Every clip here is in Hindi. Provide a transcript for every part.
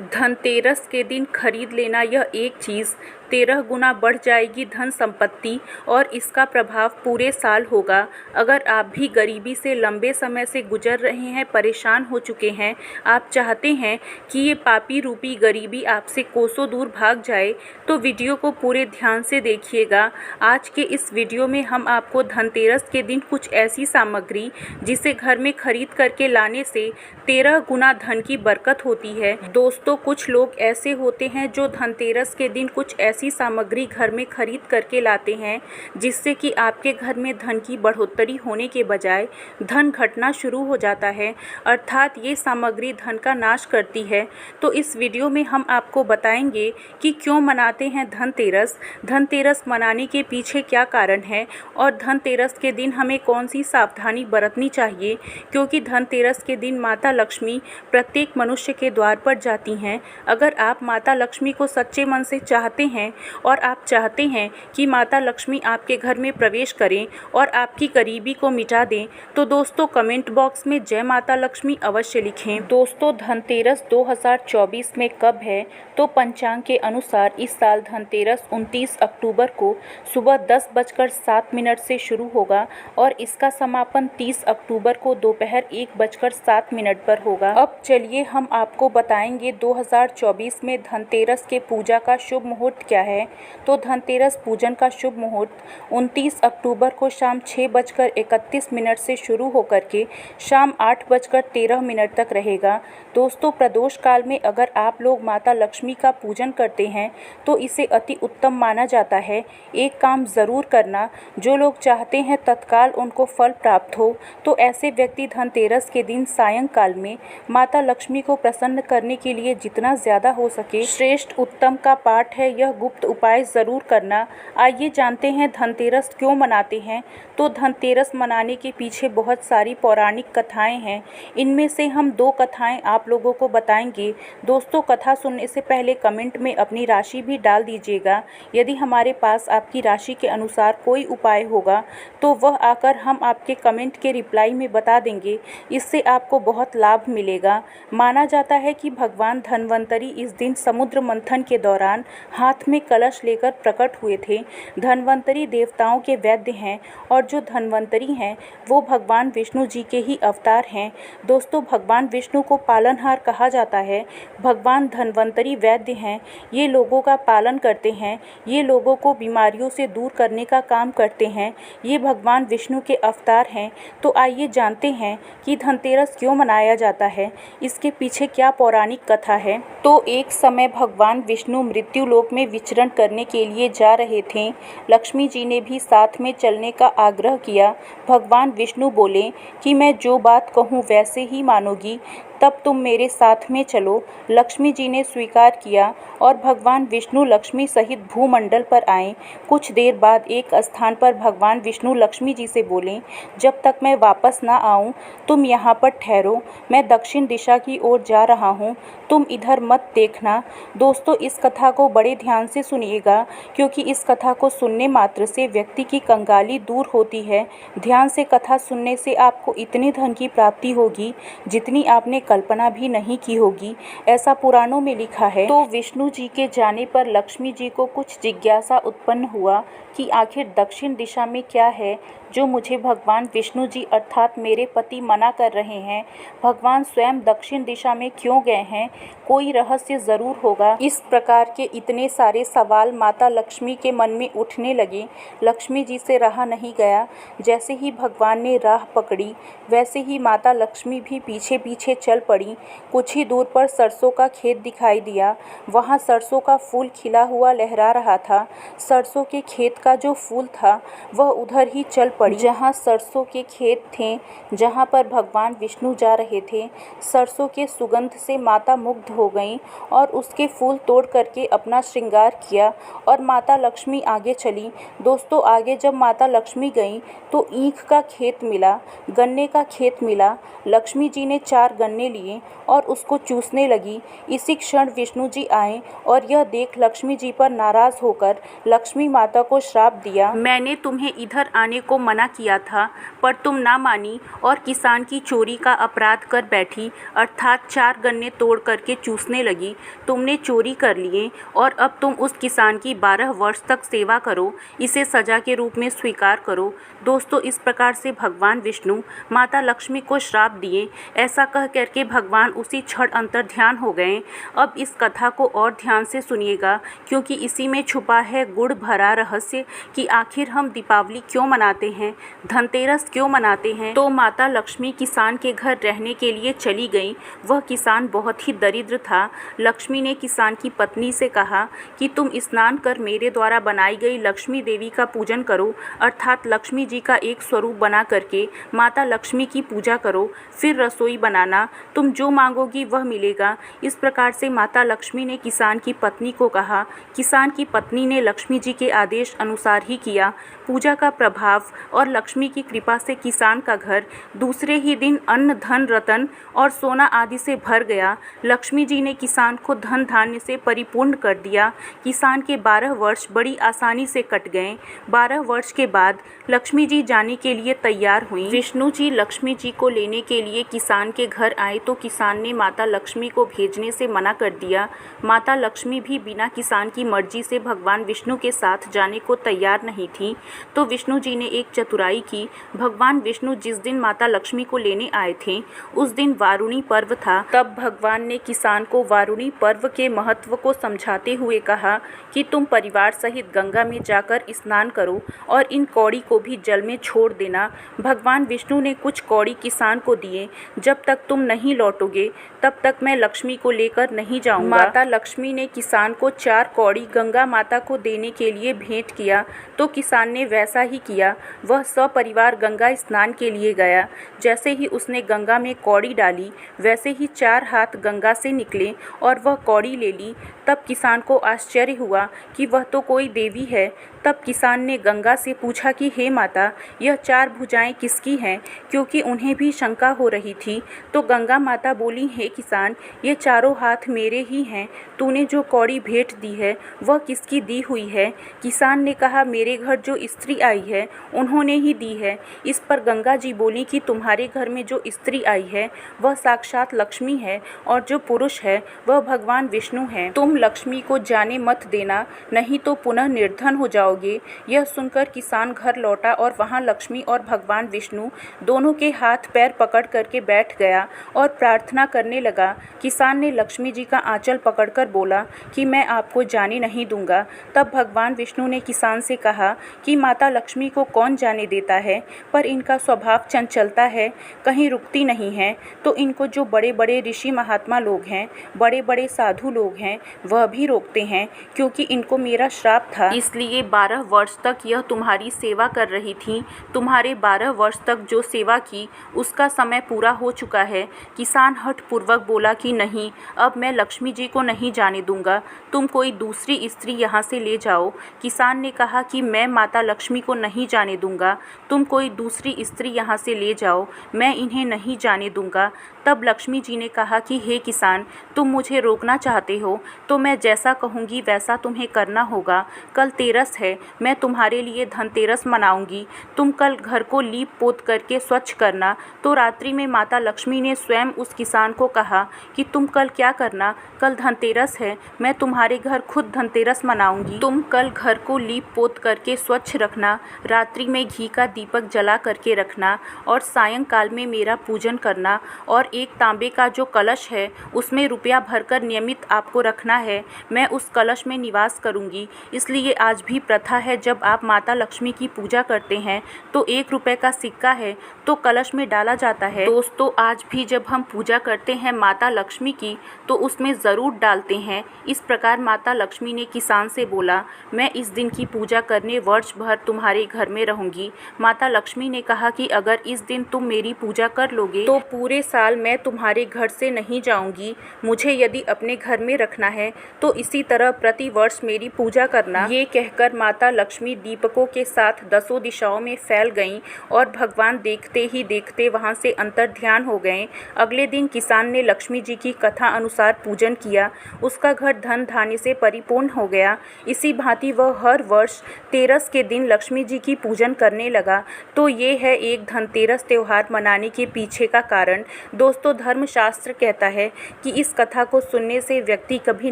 धनतेरस के दिन खरीद लेना यह एक चीज़ 13 गुना बढ़ जाएगी धन संपत्ति और इसका प्रभाव पूरे साल होगा। अगर आप भी गरीबी से लंबे समय से गुजर रहे हैं, परेशान हो चुके हैं, आप चाहते हैं कि ये पापी रूपी गरीबी आपसे कोसों दूर भाग जाए, तो वीडियो को पूरे ध्यान से देखिएगा। आज के इस वीडियो में हम आपको धनतेरस के दिन कुछ ऐसी सामग्री जिसे घर में खरीद करके लाने से 13 गुना धन की बरकत होती है। दोस्तों, कुछ लोग ऐसे होते हैं जो धनतेरस के दिन कुछ ऐसी सामग्री घर में खरीद करके लाते हैं जिससे कि आपके घर में धन की बढ़ोतरी होने के बजाय धन घटना शुरू हो जाता है, अर्थात ये सामग्री धन का नाश करती है। तो इस वीडियो में हम आपको बताएंगे कि क्यों मनाते हैं धनतेरस, धनतेरस मनाने के पीछे क्या कारण है और धनतेरस के दिन हमें कौन सी सावधानी बरतनी चाहिए, क्योंकि धनतेरस के दिन माता लक्ष्मी प्रत्येक मनुष्य के द्वार पर जाती हैं। अगर आप माता लक्ष्मी को सच्चे मन से चाहते हैं और आप चाहते हैं कि माता लक्ष्मी आपके घर में प्रवेश करें और आपकी गरीबी को मिटा दें, तो दोस्तों कमेंट बॉक्स में जय माता लक्ष्मी अवश्य लिखें। दोस्तों, धनतेरस 2024 में कब है? तो पंचांग के अनुसार इस साल धनतेरस 29 अक्टूबर को सुबह 10:07 से शुरू होगा और इसका समापन 30 अक्टूबर को दोपहर 1:07 पर होगा। अब चलिए हम आपको बताएंगे 2024 में धनतेरस के पूजा का शुभ मुहूर्त क्या है। तो धनतेरस पूजन का शुभ मुहूर्त 29 अक्टूबर को शाम 6:31 से शुरू होकर के शाम 8:13 तक रहेगा। दोस्तों, प्रदोष काल में अगर आप लोग माता लक्ष्मी का पूजन करते हैं तो इसे अति उत्तम माना जाता है। एक काम ज़रूर करना, जो लोग चाहते हैं तत्काल उनको फल प्राप्त हो, तो ऐसे व्यक्ति धनतेरस के दिन सायंकाल में माता लक्ष्मी को प्रसन्न करने के लिए जितना ज़्यादा हो सके श्रेष्ठ उत्तम का पाठ है, यह गुप्त उपाय ज़रूर करना। आइए जानते हैं धनतेरस क्यों मनाते हैं। तो धनतेरस मनाने के पीछे बहुत सारी पौराणिक कथाएं हैं। इनमें से हम 2 कथाएं आप लोगों को बताएंगे। दोस्तों, कथा सुनने से पहले कमेंट में अपनी राशि भी डाल दीजिएगा। यदि हमारे पास आपकी राशि के अनुसार कोई उपाय होगा तो वह आकर हम आपके कमेंट के रिप्लाई में बता देंगे। इससे आपको बहुत लाभ मिलेगा। माना जाता है कि भगवान धन्वंतरी इस दिन समुद्र मंथन के दौरान हाथ में कलश लेकर प्रकट हुए थे। धन्वंतरी देवताओं के वैद्य हैं और जो धन्वंतरी हैं वो भगवान विष्णु जी के ही अवतार हैं। दोस्तों, भगवान विष्णु को पालनहार कहा जाता है। भगवान धन्वंतरी वैद्य हैं, ये लोगों का पालन करते हैं, ये लोगों को बीमारियों से दूर करने का काम करते हैं। ये भगवान विष्णु के अवतार हैं। तो आइए जानते हैं कि धनतेरस क्यों मनाया जाता है, इसके पीछे क्या पौराणिक कथा है। तो एक समय भगवान विष्णु मृत्यु लोक में विचरण करने के लिए जा रहे थे। लक्ष्मी जी ने भी साथ में चलने का आग्रह किया। भगवान विष्णु बोले कि मैं जो बात कहूँ वैसे ही मानोगी, तब तुम मेरे साथ में चलो। लक्ष्मी जी ने स्वीकार किया और भगवान विष्णु लक्ष्मी सहित भूमंडल पर आए। कुछ देर बाद एक स्थान पर भगवान विष्णु लक्ष्मी जी से बोले, जब तक मैं वापस ना आऊं तुम यहाँ पर ठहरो, मैं दक्षिण दिशा की ओर जा रहा हूँ, तुम इधर मत देखना। दोस्तों, इस कथा को बड़े ध्यान से सुनिएगा, क्योंकि इस कथा को सुनने मात्र से व्यक्ति की कंगाली दूर होती है। ध्यान से कथा सुनने से आपको इतने धन की प्राप्ति होगी जितनी आपने कल्पना भी नहीं की होगी, ऐसा पुराणों में लिखा है। तो विष्णु जी के जाने पर लक्ष्मी जी को कुछ जिज्ञासा उत्पन्न हुआ कि आखिर दक्षिण दिशा में क्या है जो मुझे भगवान विष्णु जी अर्थात मेरे पति मना कर रहे हैं। भगवान स्वयं दक्षिण दिशा में क्यों गए हैं, कोई रहस्य ज़रूर होगा। इस प्रकार के इतने सारे सवाल माता लक्ष्मी के मन में उठने लगे। लक्ष्मी जी से रहा नहीं गया। जैसे ही भगवान ने राह पकड़ी वैसे ही माता लक्ष्मी भी पीछे पीछे चल पड़ी। कुछ ही दूर पर सरसों का खेत दिखाई दिया। वहाँ सरसों का फूल खिला हुआ लहरा रहा था। सरसों के खेत का जो फूल था वह उधर ही चल पड़ी जहाँ सरसों के खेत थे, जहाँ पर भगवान विष्णु जा रहे थे। सरसों के सुगंध से माता मुग्ध हो गईं और उसके फूल तोड़ करके अपना श्रृंगार किया और माता लक्ष्मी आगे चली। दोस्तों, आगे जब माता लक्ष्मी गईं तो ईख का खेत मिला, गन्ने का खेत मिला। लक्ष्मी जी ने 4 गन्ने लिए और उसको चूसने लगी। इसी क्षण विष्णु जी आए और यह देख लक्ष्मी जी पर नाराज होकर लक्ष्मी माता को श्राप दिया, मैंने तुम्हें इधर आने को मना किया था पर तुम ना मानी और किसान की चोरी का अपराध कर बैठी, अर्थात 4 गन्ने तोड़ करके चूसने लगी। तुमने चोरी कर लिए और अब तुम उस किसान की 12 वर्ष तक सेवा करो, इसे सजा के रूप में स्वीकार करो। दोस्तों, इस प्रकार से भगवान विष्णु माता लक्ष्मी को श्राप दिए। ऐसा कह करके भगवान उसी क्षण अंतर्ध्यान हो गए। अब इस कथा को और ध्यान से सुनिएगा क्योंकि इसी में छुपा है गुड़ भरा रहस्य कि आखिर हम दीपावली क्यों मनाते हैं, धनतेरस क्यों मनाते हैं। तो माता लक्ष्मी किसान के घर रहने के लिए चली गई। वह किसान बहुत ही दरिद्र था। लक्ष्मी ने किसान की पत्नी से कहा कि तुम स्नान कर मेरे द्वारा बनाई गई लक्ष्मी देवी का पूजन करो, अर्थात लक्ष्मी जी का एक स्वरूप बना करके माता लक्ष्मी की पूजा करो, फिर रसोई बनाना, तुम जो मांगोगी वह मिलेगा। इस प्रकार से माता लक्ष्मी ने किसान की पत्नी को कहा। किसान की पत्नी ने लक्ष्मी जी के आदेश अनुसार ही किया। पूजा का प्रभाव और लक्ष्मी की कृपा से किसान का घर दूसरे ही दिन अन्न धन रतन और सोना आदि से भर गया। लक्ष्मी जी ने किसान को धन धान्य से परिपूर्ण कर दिया। किसान के 12 वर्ष बड़ी आसानी से कट गए। 12 वर्ष के बाद लक्ष्मी जी जाने के लिए तैयार हुई। विष्णु जी लक्ष्मी जी को लेने के लिए किसान के घर आए तो किसान ने माता लक्ष्मी को भेजने से मना कर दिया। माता लक्ष्मी भी बिना किसान की मर्जी से भगवान विष्णु के साथ जाने को तैयार नहीं थी। तो विष्णु जी ने एक चतुराई की। भगवान विष्णु जिस दिन माता लक्ष्मी को लेने आए थे उस दिन वारुणी पर्व था। तब भगवान ने किसान को वारुणी पर्व के महत्व को समझाते हुए कहा कि तुम परिवार सहित गंगा में जाकर स्नान करो और इन कौड़ी को भी जल में छोड़ देना। भगवान विष्णु ने कुछ कौड़ी किसान को दिए। जब तक तुम नहीं लौटोगे तब तक मैं लक्ष्मी को लेकर नहीं जाऊंगा। माता लक्ष्मी ने किसान को 4 कौड़ी गंगा माता को देने के लिए भेंट किया तो किसान ने वैसा ही किया। वह सपरिवार गंगा स्नान के लिए गया। जैसे ही उसने गंगा में कौड़ी डाली वैसे ही 4 हाथ गंगा से निकले और वह कौड़ी ले ली। तब किसान को आश्चर्य हुआ कि वह तो कोई देवी है। तब किसान ने गंगा से पूछा कि हे माता, यह 4 भुजाएं किसकी हैं, क्योंकि उन्हें भी शंका हो रही थी। तो गंगा माता बोली, हे किसान, ये चारों हाथ मेरे ही हैं। तूने जो कौड़ी भेंट दी है वह किसकी दी हुई है? किसान ने कहा, मेरे घर जो स्त्री आई है उन्होंने ही दी है। इस पर गंगा जी बोली कि तुम्हारे घर में जो स्त्री आई है वह साक्षात लक्ष्मी है और जो पुरुष है वह भगवान विष्णु है। तुम लक्ष्मी को जाने मत देना, नहीं तो पुनः निर्धन हो जाओगे। यह सुनकर किसान घर लौटा और वहां लक्ष्मी और भगवान विष्णु दोनों के हाथ पैर पकड़ करके बैठ गया और प्रार्थना करने लगा। किसान ने लक्ष्मी जी का आंचल पकड़कर बोला कि मैं आपको जाने नहीं दूंगा। तब भगवान विष्णु ने किसान से कहा कि माता लक्ष्मी को कौन जाने देता है, पर इनका स्वभाव चंचलता है, कहीं रुकती नहीं है। तो इनको जो बड़े बड़े ऋषि महात्मा लोग हैं, बड़े बड़े साधु लोग हैं, वह भी रोकते हैं, क्योंकि इनको मेरा श्राप था, इसलिए 12 वर्ष तक यह तुम्हारी सेवा कर रही थी। तुम्हारे 12 वर्ष तक जो सेवा की उसका समय पूरा हो चुका है। किसान हठपूर्वक बोला कि नहीं, अब मैं लक्ष्मी जी को नहीं जाने दूंगा, तुम कोई दूसरी स्त्री यहाँ से ले जाओ। किसान ने कहा कि मैं माता लक्ष्मी को नहीं जाने दूंगा, तुम कोई दूसरी स्त्री यहाँ से ले जाओ, मैं इन्हें नहीं जाने दूंगा। तब लक्ष्मी जी ने कहा कि हे किसान, तुम मुझे रोकना चाहते हो तो मैं जैसा कहूँगी वैसा तुम्हें करना होगा। कल तेरस है, मैं तुम्हारे लिए धनतेरस मनाऊंगी। तुम कल घर को लीप पोत करके स्वच्छ करना। तो रात्रि में माता लक्ष्मी ने स्वयं उस किसान को कहा कि तुम कल क्या करना, कल धनतेरस है, मैं तुम्हारे घर खुद धनतेरस मनाऊंगी। तुम कल घर को लीप पोत करके स्वच्छ रखना, रात्रि में घी का दीपक जला करके रखना और सायंकाल में मेरा पूजन करना। और एक तांबे का जो कलश है उसमें रुपया भरकर नियमित आपको रखना है। मैं उस कलश में निवास करूंगी। इसलिए आज भी प्रथा है, जब आप माता लक्ष्मी की पूजा करते हैं तो 1 रुपये का सिक्का है तो कलश में डाला जाता है। दोस्तों, आज भी जब हम पूजा करते हैं माता लक्ष्मी की तो उसमें ज़रूर डालते हैं। इस प्रकार माता लक्ष्मी ने किसान से बोला, मैं इस दिन की पूजा करने वर्ष भर तुम्हारे घर में रहूंगी। माता लक्ष्मी ने कहा कि अगर इस दिन तुम मेरी पूजा कर लोगे तो पूरे साल मैं तुम्हारे घर से नहीं जाऊंगी। मुझे यदि अपने घर में रखना है तो इसी तरह प्रति वर्ष मेरी पूजा करना। ये कहकर माता लक्ष्मी दीपकों के साथ 10 दिशाओं में फैल गईं और भगवान देखते ही देखते वहां से अंतर्ध्यान हो गए। अगले दिन किसान ने लक्ष्मी जी की कथा अनुसार पूजन किया। उसका घर धन धान्य से परिपूर्ण हो गया। इसी भांति वह हर वर्ष तेरस के दिन लक्ष्मी जी की पूजन करने लगा। तो ये है एक धनतेरस त्यौहार मनाने के पीछे का कारण। दोस्तों, धर्मशास्त्र कहता है कि इस कथा को सुनने से व्यक्ति कभी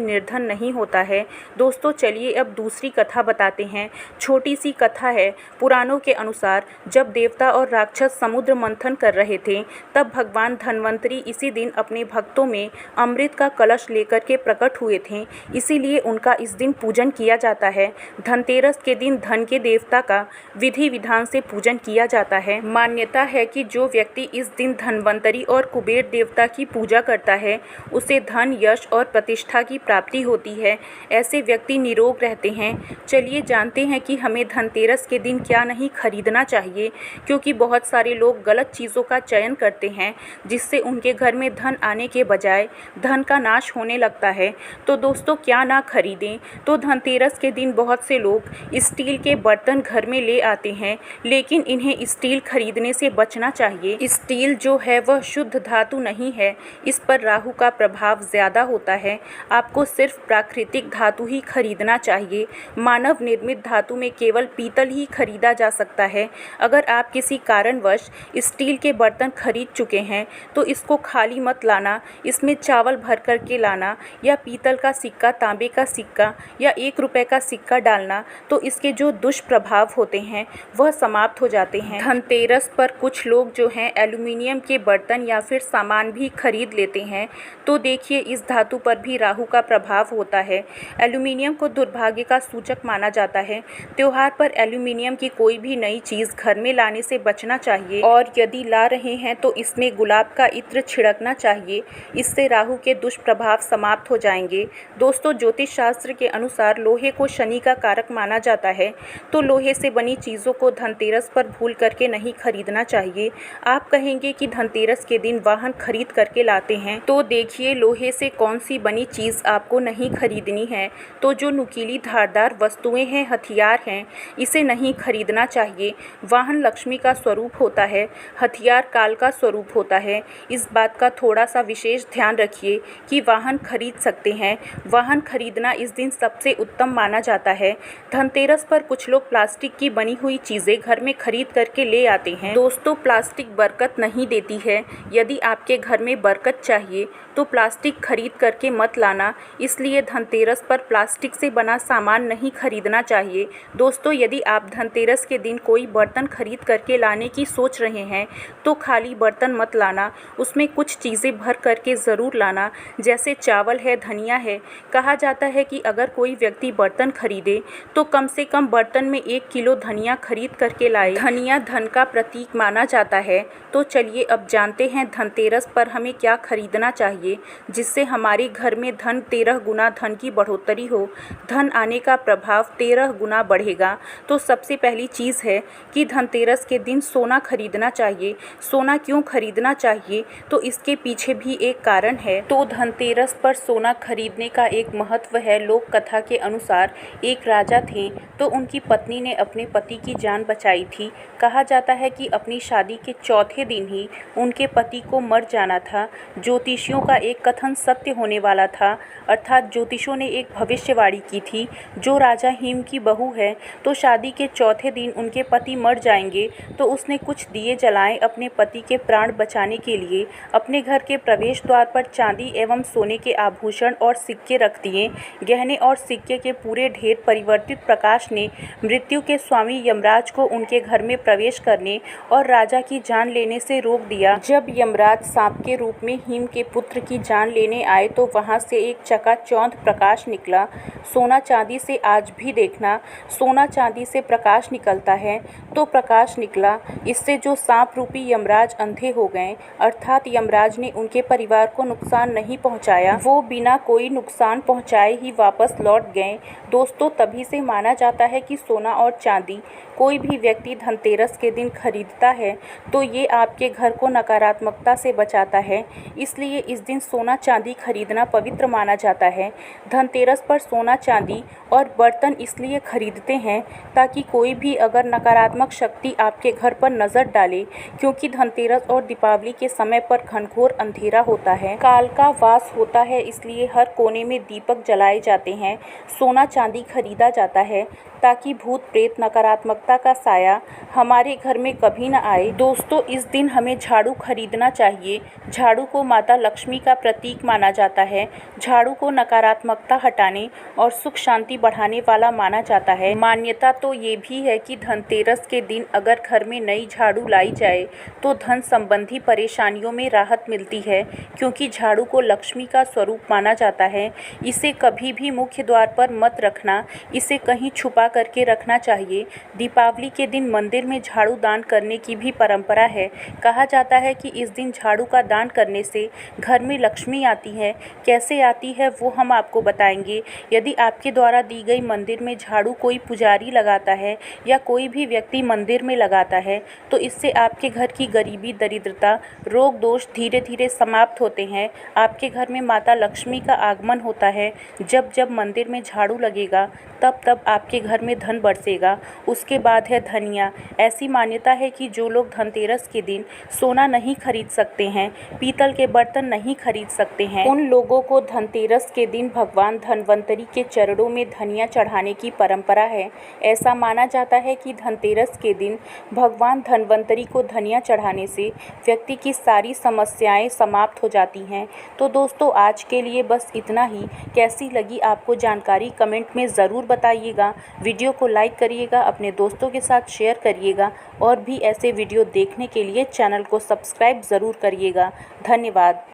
निर्धन नहीं होता है। दोस्तों, चलिए अब दूसरी कथा बताते हैं। छोटी सी कथा है। पुराणों के अनुसार जब देवता और राक्षस समुद्र मंथन कर रहे थे, तब भगवान धन्वंतरी इसी दिन अपने भक्तों में अमृत का कलश लेकर के प्रकट हुए थे। इसीलिए उनका इस दिन पूजन किया जाता है। धनतेरस के दिन धन के देवता का विधि विधान से पूजन किया जाता है। मान्यता है कि जो व्यक्ति इस दिन धन्वंतरी और कुबेर देवता की पूजा करता है, उसे धन, यश और प्रतिष्ठा की प्राप्ति होती है। ऐसे व्यक्ति निरोग रहते हैं। चलिए जानते हैं कि हमें धनतेरस के दिन क्या नहीं खरीदना चाहिए, क्योंकि बहुत सारे लोग गलत चीज़ों का चयन करते हैं, जिससे उनके घर में धन आने के बजाय धन का नाश होने लगता है। तो दोस्तों, क्या ना खरीदें? तो धनतेरस के दिन बहुत से लोग स्टील के बर्तन घर में ले आते हैं, लेकिन इन्हें स्टील खरीदने से बचना चाहिए। स्टील जो है वह शुद्ध धातु नहीं है। इस पर राहु का प्रभाव ज़्यादा होता है। आपको सिर्फ प्राकृतिक धातु ही खरीदना चाहिए। मानव निर्मित धातु में केवल पीतल ही खरीदा जा सकता है। अगर आप किसी कारणवश स्टील के बर्तन खरीद चुके हैं, तो इसको खाली मत लाना। इसमें चावल भर कर के लाना, या पीतल का सिक्का, तांबे का सिक्का या 1 रुपये का सिक्का डालना। तो इसके जो दुष्प्रभाव होते हैं वह समाप्त हो जाते हैं। धनतेरस पर कुछ लोग जो हैं एल्यूमिनियम के बर्तन या फिर सामान भी खरीद लेते हैं। तो देखिए, इस धातु पर भी राहु का प्रभाव होता है। एल्यूमिनियम को दुर्भाग्य का सूचक माना जाता है। त्योहार पर एल्यूमिनियम की कोई भी नई चीज़ घर में लाने से बचना चाहिए, और यदि ला रहे हैं तो इसमें गुलाब का इत्र छिड़कना चाहिए। इससे राहु के दुष्प्रभाव समाप्त हो जाएंगे। दोस्तों, ज्योतिष शास्त्र के अनुसार लोहे को शनि का कारक माना जाता है, तो लोहे से बनी चीज़ों को धनतेरस पर भूल करके नहीं खरीदना चाहिए। आप कहेंगे कि धनतेरस के दिन वाहन खरीद करके लाते हैं, तो देखिए लोहे से कौन सी बनी चीज़ आपको नहीं खरीदनी है। तो जो नुकीली धारदार वस्तुएं हैं, हथियार हैं, इसे नहीं खरीदना चाहिए। वाहन लक्ष्मी का स्वरूप होता है, हथियार काल का स्वरूप होता है। इस बात का थोड़ा सा विशेष ध्यान रखिए कि वाहन खरीद सकते हैं। वाहन खरीदना इस दिन सबसे उत्तम माना जाता है। धनतेरस पर कुछ लोग प्लास्टिक की बनी हुई चीज़ें घर में खरीद करके ले आते हैं। दोस्तों, प्लास्टिक बरकत नहीं देती है। यदि आपके घर में बरकत चाहिए तो प्लास्टिक खरीद करके मत लाना। इसलिए धनतेरस पर प्लास्टिक से बना सामान नहीं खरीदना चाहिए। दोस्तों, यदि आप धनतेरस के दिन कोई बर्तन खरीद करके लाने की सोच रहे हैं, तो खाली बर्तन मत लाना। उसमें कुछ चीज़ें भर करके ज़रूर लाना, जैसे चावल है, धनिया है। कहा जाता है कि अगर कोई व्यक्ति बर्तन खरीदे तो कम से कम बर्तन में 1 किलो धनिया खरीद करके लाए। धनिया धन का प्रतीक माना जाता है। तो चलिए अब जानते हैं धनतेरस पर हमें क्या खरीदना चाहिए, जिससे हमारे घर में धन 13 गुना धन की बढ़ोतरी हो। धन आने का प्रभाव 13 गुना बढ़ेगा। तो सबसे पहली चीज़ है कि धनतेरस के दिन सोना खरीदना चाहिए। सोना क्यों खरीदना चाहिए? तो इसके पीछे भी एक कारण है। तो धनतेरस पर सोना खरीदने का एक महत्व है। लोक कथा के अनुसार एक राजा थे, तो उनकी पत्नी ने अपने पति की जान बचाई थी। कहा जाता है कि अपनी शादी के चौथे दिन ही उनके पति को मर जाना था। ज्योतिषियों का एक कथन सत्य होने वाला था, अर्थात ज्योतिषों ने एक भविष्यवाणी की थी, जो राजा हिम की बहू है तो शादी के चौथे दिन उनके पति मर जाएंगे। तो उसने कुछ दिए जलाए अपने पति के प्राण बचाने के लिए। अपने घर के प्रवेश द्वार पर चांदी एवं सोने के आभूषण और सिक्के रख दिए। गहने और सिक्के के पूरे ढेर परिवर्तित प्रकाश ने मृत्यु के स्वामी यमराज को उनके घर में प्रवेश करने और राजा की जान लेने से रोक दिया। जब यमराज सांप के रूप में हिम के पुत्र की जान लेने आए, तो वहां से एक चकाचौंध प्रकाश निकला। सोना चांदी से आज भी देखना, सोना चांदी से प्रकाश निकलता है तो प्रकाश निकला। इससे जो सांप रूपी यमराज अंधे हो गए, अर्थात यमराज ने उनके परिवार को नुकसान नहीं पहुंचाया, वो बिना कोई नुकसान पहुंचाए ही वापस लौट गए। दोस्तों, तभी से माना जाता है कि सोना और चांदी कोई भी व्यक्ति धनतेरस के दिन खरीदता है तो ये आपके घर को नकारात्मकता से बचाता है। इसलिए इस दिन सोना चांदी खरीदना पवित्र माना जाता है। धनतेरस पर सोना चांदी और बर्तन इसलिए खरीदते हैं ताकि कोई भी अगर नकारात्मक शक्ति आपके घर पर नज़र डाले, क्योंकि धनतेरस और दीपावली के समय समय पर घनघोर अंधेरा होता है, काल का वास होता है, इसलिए हर कोने में दीपक जलाए जाते हैं, सोना चांदी खरीदा जाता है ताकि भूत प्रेत नकारात्मकता का साया हमारे घर में कभी न आए। दोस्तों, इस दिन हमें झाड़ू खरीदना चाहिए। झाड़ू को माता लक्ष्मी का प्रतीक माना जाता है। झाड़ू को नकारात्मकता हटाने और सुख शांति बढ़ाने वाला माना जाता है। मान्यता तो ये भी है कि धनतेरस के दिन अगर घर में नई झाड़ू लाई जाए तो धन संबंधी परेशानियों में राहत मिलती है, क्योंकि झाड़ू को लक्ष्मी का स्वरूप माना जाता है। इसे कभी भी मुख्य द्वार पर मत रखना, इसे कहीं छुपा करके रखना चाहिए। दीपावली के दिन मंदिर में झाड़ू दान करने की भी परंपरा है। कहा जाता है कि इस दिन झाड़ू का दान करने से घर में लक्ष्मी आती है। कैसे आती है वो हम आपको बताएंगे। यदि आपके द्वारा दी गई मंदिर में झाड़ू कोई पुजारी लगाता है या कोई भी व्यक्ति मंदिर में लगाता है तो इससे आपके घर की गरीबी, दरिद्रता, रोग दोष धीरे धीरे समाप्त होते हैं। आपके घर में माता लक्ष्मी का आगमन होता है। जब जब मंदिर में झाड़ू लगेगा तब तब आपके घर में धन बरसेगा। उसके बाद है धनिया। ऐसी मान्यता है कि जो लोग धनतेरस के दिन सोना नहीं खरीद सकते हैं, पीतल के बर्तन नहीं खरीद सकते हैं, उन लोगों को धनतेरस के दिन भगवान धन्वंतरी के चरणों में धनिया चढ़ाने की परंपरा है। ऐसा माना जाता है कि धनतेरस के दिन भगवान धन्वंतरी को धनिया चढ़ाने से व्यक्ति की सारी समस्याएं समाप्त हो जाती हैं। तो दोस्तों, आज के लिए बस इतना ही। कैसी लगी आपको जानकारी कमेंट में ज़रूर बताइएगा। वीडियो को लाइक करिएगा, अपने दोस्तों के साथ शेयर करिएगा और भी ऐसे वीडियो देखने के लिए चैनल को सब्सक्राइब ज़रूर करिएगा। धन्यवाद।